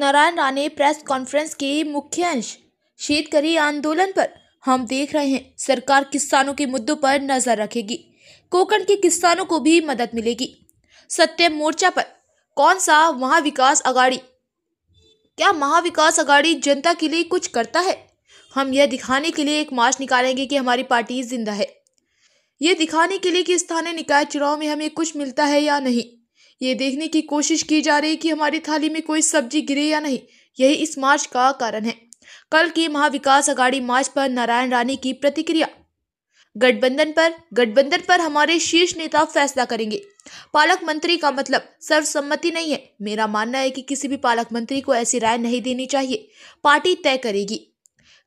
Narayan Rane press conference के मुख्य अंश। शेतकरी आंदोलन पर हम देख रहे हैं, सरकार किसानों के मुद्दों पर नजर रखेगी, कोकण के किसानों को भी मदद मिलेगी। सत्य मोर्चा पर कौन सा महाविकास आघाड़ी, क्या महाविकास आघाड़ी जनता के लिए कुछ करता है? हम यह दिखाने के लिए एक मार्च निकालेंगे कि हमारी पार्टी जिंदा है। ये दिखाने के लिए कि स्थानीय निकाय चुनाव में हमें कुछ मिलता है या नहीं, ये देखने की कोशिश की जा रही है कि हमारी थाली में कोई सब्जी गिरे या नहीं। यही इस मार्च का कारण है। कल की महाविकास आघाड़ी मार्च पर नारायण राणे की प्रतिक्रिया। गठबंधन पर हमारे शीर्ष नेता फैसला करेंगे। पालक मंत्री का मतलब सर्वसम्मति नहीं है। मेरा मानना है कि किसी भी पालक मंत्री को ऐसी राय नहीं देनी चाहिए, पार्टी तय करेगी।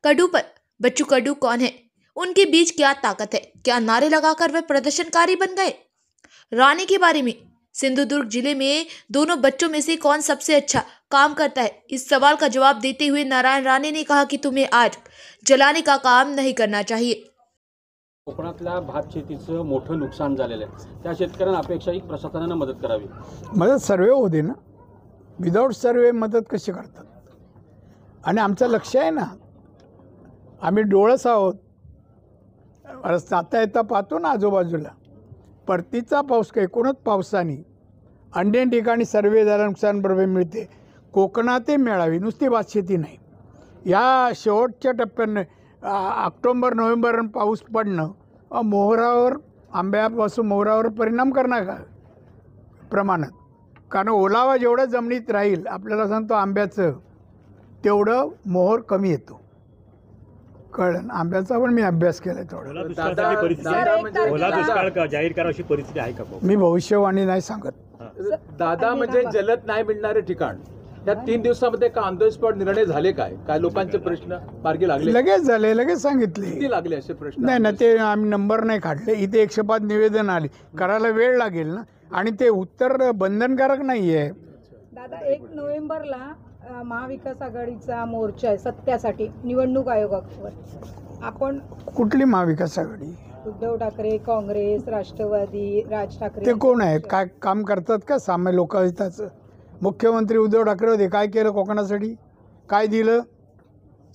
कड्डू पर बच्चू कड्डू कौन है, उनके बीच क्या ताकत है, क्या नारे लगाकर वे प्रदर्शनकारी बन गए? राणे के बारे में, सिंधुदुर्ग जिले में दोनों बच्चों में से कौन सबसे अच्छा काम करता है? इस सवाल का जवाब देते हुए नारायण राणे ने कहा कि तुम्हें आज जलाने का काम नहीं करना चाहिए। कोकणातल्या भात शेतीचं मोठं नुकसान झालेलं आहे, त्या शेतकऱ्यांना अपेक्षा की प्रशासनाने मदत करावी। मदत सर्वे होऊ दे ना, विदाउट सर्वे मदत कशी करतात? आणि आमचं लक्ष आहे ना, आम्ही डोळस आहोत। जाता येता पाहतो ना आजूबाजूला, परतीचा पाऊस काय एकूणच पावसाने अन्य ठिकाणी सर्वे झाला, नुकसान भरपाई मिळते। कोकणातही मिळावी, नुसती भात शेती नाही। या शेवटच्या टप्प्याने ऑक्टोबर नोव्हेंबर पाऊस पडणं मोहरावर, आंब्यापासून मोहरावर परिणाम करणार का प्रमाणात? कारण ओलावा जेवढा जमिनीत राहील, आपल्याला सांगतो आंब्याचं तेवढं मोहर कमी येतो। कळलं? आंब्याचा पण मी अभ्यास केला थोडा। ओला दुष्काळ जाहीर करावी परिस्थिती आहे का? मी भविष्यवाणी नाही सांगत। दादा, म्हणजे जलद नाही मिळणारे ठिकाण या 3 दिवसामध्ये का ऑन द स्पॉट निर्णय झाले? काय लोकांचे प्रश्न मार्गी लागले? लगेच झाले, लगेच सांगितले। किती लागले असे प्रश्न? नाही ना, ते आम्ही नंबर नाही काढले। इथे 105 निवेदन आले, करायला वेळ लागेल ना, आणि ते उत्तर बंधनकारक नाही आहे। दादा, 1 नोव्हेंबरला महाविकास आघाडीचा मोर्चा आहे सत्यासाठी निवडणूक आयोगावर। आपण कुठली महाविकास आघाडी? उद्धव ठाकरे, काँग्रेस, राष्ट्रवादी, राज ठाकरे ते कोण आहेत? काय काम करतात का सामान्य लोकहिताचं? मुख्यमंत्री उद्धव ठाकरे होते, काय केलं कोकणासाठी? काय दिलं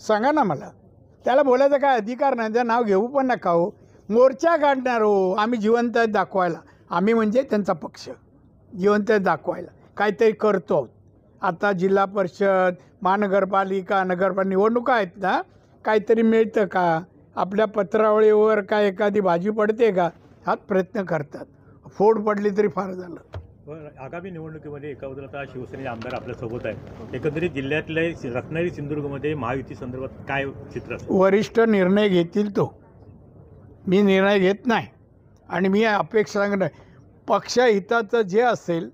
सांगा ना मला। त्याला बोलायचा काय अधिकार नाही, त्या नाव घेऊ पण नका हो। मोर्चा काढणार हो, आम्ही जिवंत आहेत दाखवायला। आम्ही म्हणजे त्यांचा पक्ष जिवंत आहेत दाखवायला काहीतरी करतो। आता जिल्हा परिषद, महानगरपालिका, नगरपालिका निवडणुका आहेत ना, काहीतरी मिळतं का? आपल्या पत्रावळीवर काय एखादी भाजी पडते का? हाच प्रयत्न करतात। फोड पडली तरी फार झालं। आगामी निवडणुकीमध्ये एका बाजूला शिवसेनेचे आमदार आपल्यासोबत आहेत, एकंदरीत जिल्ह्यातल्या रत्नागिरी सिंधुदुर्गमध्ये महायुती संदर्भात काय चित्र असेल? वरिष्ठ निर्णय घेतील तो, मी निर्णय घेत नाही। आणि मी अपेक्षा सांगणार, पक्षहिताचं जे असेल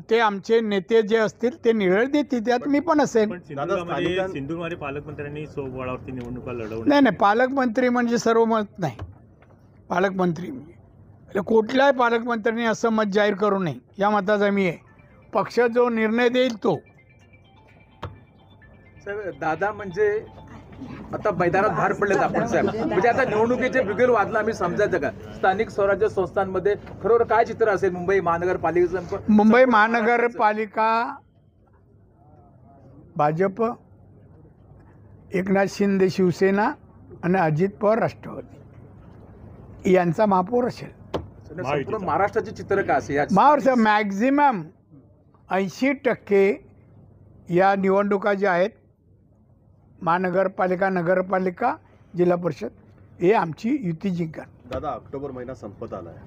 ते आमचे नेते जे असतील ते निर्णय देतील, त्यात मी पण असेल। सिंधुदुर्गमध्ये पालकमंत्र्यांनी सोबळावरती निवडणुका लढवल्या। नाही, पालकमंत्री म्हणजे सर्व मत नाही। पालकमंत्री म्हणजे कुठल्याही पालकमंत्र्यांनी असं मत जाहीर करू नये, या मताचा मी आहे। पक्ष जो निर्णय देईल तो। सर, दादा म्हणजे आता मैदानात बाहेर पडलेत आपण साहेब, म्हणजे आता निवडणुकीचे बिगुल वाजला आम्ही समजायचं का? स्थानिक स्वराज्य संस्थांमध्ये खरोखर काय चित्र असेल? मुंबई महानगरपालिकेचं, मुंबई महानगरपालिका भाजप, एकनाथ शिंदे शिवसेना आणि अजित पवार राष्ट्रवादी यांचा महापौर असेल। संपूर्ण महाराष्ट्राचे चित्र काय असेल? महाराष्ट्र मॅक्झिमम 80% या निवडणुका ज्या आहेत, महानगरपालिका, नगरपालिका, जिल्हा परिषद, हे आमची युती जिंकणार। दादा, ऑक्टोबर महिना संपत आला आहे,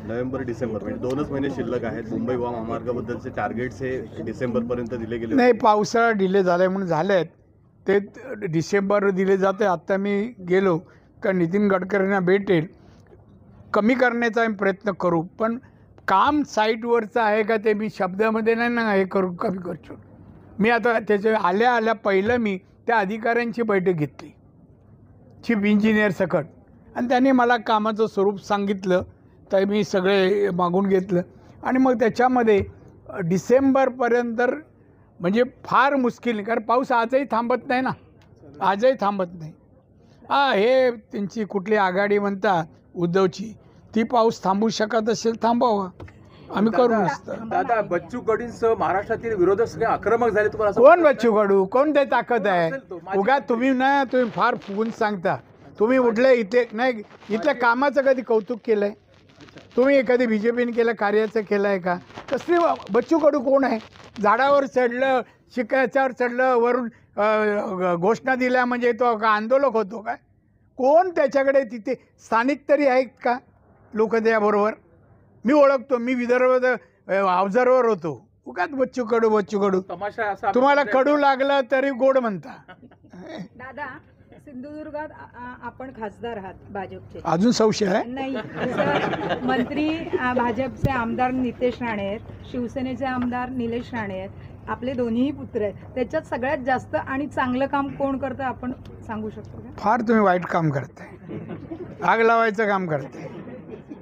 नोव्हेंबर डिसेंबर म्हणजे 2च महिने शिल्लक आहेत। मुंबई गोवा महामार्गाबद्दलचे टार्गेट्स हे डिसेंबरपर्यंत दिले गेले नाही, पावसाळा डिले झाला म्हणून झाले आहेत ते, डिसेंबर दिले जाते। आता मी गेलो का नितीन गडकरींना भेटेल, कमी करण्याचा आम्ही प्रयत्न करू, पण काम साईटवरचं आहे का ते मी शब्दामध्ये नाही ना हे करू, कमी करतो मी। आता त्याच्या आल्या पहिलं मी त्या अधिकाऱ्यांची बैठक घेतली, चीफ इंजिनियर सकट, आणि त्यांनी मला कामाचं स्वरूप सांगितलं, तर मी सगळे मागून घेतलं। आणि मग त्याच्यामध्ये डिसेंबरपर्यंत म्हणजे फार मुश्किल, कारण पाऊस आजही थांबत नाही ना, आजही थांबत नाही। हे त्यांची कुठली आघाडी म्हणतात उद्धवची, ती पाऊस थांबू शकत असेल थांबवा, आम्ही करू नसतं. दादा बच्चू कडूंसह महाराष्ट्रातील विरोधक सगळे आक्रमक झाले तुम्हाला असं कोण बच्चू कडू कोण ते ताकद आहे असेल तो, माझी- उगा तुम्ही फार फुगून सांगता. तुम्ही उठले इथे नाही इथल्या कामाचं कधी कौतुक केलंय तुम्ही? कधी BJPने केलं कार्याचं केलं आहे का? कसली बच्चू कडू कोण आहे? झाडावर चढलं शिकायच्यावर चढलं वरून घोषणा दिल्या म्हणजे तो का आंदोलक होतो काय? कोण त्याच्याकडे तिथे स्थानिक तरी आहेत का लोक त्याबरोबर? मी ओळखतो, मी विदर्भ ऑब्झर्वर होतो. उगाच बच्चू कडू तमाशा असा तुम्हाला कडू लागलं तरी गोड म्हणता. दादा सिंधुदुर्गात आपण खासदार आहात भाजपचे. अजून संशय आहे? नाही तसं मंत्री भाजपचे आमदार नितेश राणे आहेत, शिवसेनेचे आमदार निलेश राणे आहेत, आपले दोन्हीही पुत्र आहेत. त्याच्यात सगळ्यात जास्त आणि चांगलं काम कोण करतं आपण सांगू शकतो का? फार तुम्ही वाईट काम करताय, आग लावायचं काम करताय.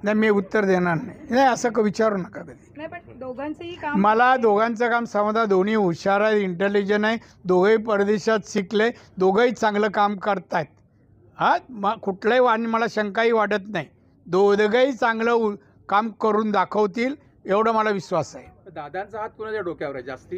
नाही मी उत्तर देणार नाही असं विचारू नका कधी. नाही पण दोघांचंही काम मला दोघांचं काम समजा, दोन्ही हुशार आहे, इंटेलिजंट आहे, दोघंही परदेशात शिकले, दोघंही चांगलं काम करतायत. मग कुठलंही आणि मला शंकाही वाटत नाही. दोघंही चांगलं काम करून दाखवतील एवढं मला विश्वास आहे. दादांचा हात कोणाच्या डोक्यावर आहे जास्ती?